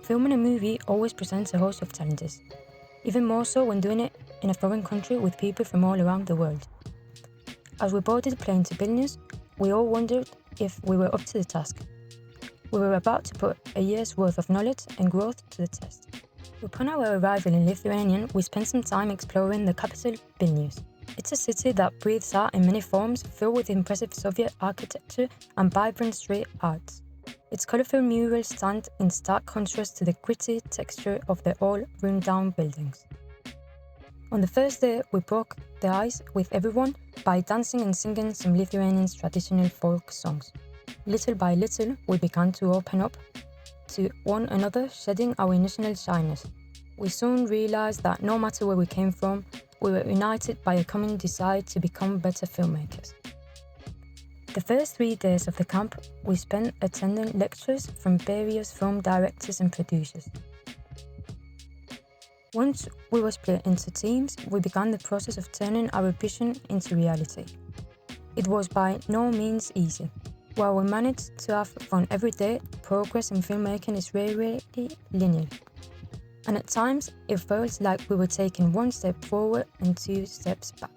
Filming a movie always presents a host of challenges, even more so when doing it in a foreign country with people from all around the world. As we boarded the plane to Vilnius, we all wondered if we were up to the task. We were about to put a year's worth of knowledge and growth to the test. Upon our arrival in Lithuania, we spent some time exploring the capital, Vilnius. It's a city that breathes art in many forms, filled with impressive Soviet architecture and vibrant street arts. Its colourful murals stand in stark contrast to the gritty texture of the all run-down buildings. On the first day, we broke the ice with everyone by dancing and singing some Lithuanian traditional folk songs. Little by little, we began to open up to one another, shedding our initial shyness. We soon realized that no matter where we came from, we were united by a common desire to become better filmmakers. The first 3 days of the camp, we spent attending lectures from various film directors and producers. Once we were split into teams, we began the process of turning our vision into reality. It was by no means easy. While we managed to have fun every day, progress in filmmaking is rarely linear. And at times, it felt like we were taking 1 step forward and 2 steps back.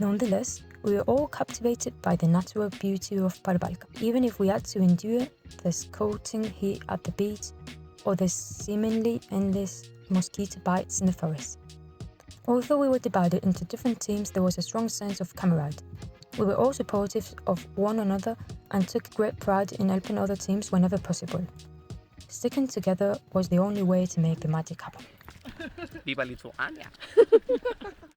Nonetheless, we were all captivated by the natural beauty of Pärbalka, even if we had to endure the scorching heat at the beach or the seemingly endless mosquito bites in the forest. Although we were divided into different teams, there was a strong sense of camaraderie. We were all supportive of one another and took great pride in helping other teams whenever possible. Sticking together was the only way to make the magic happen. Viva Lituania!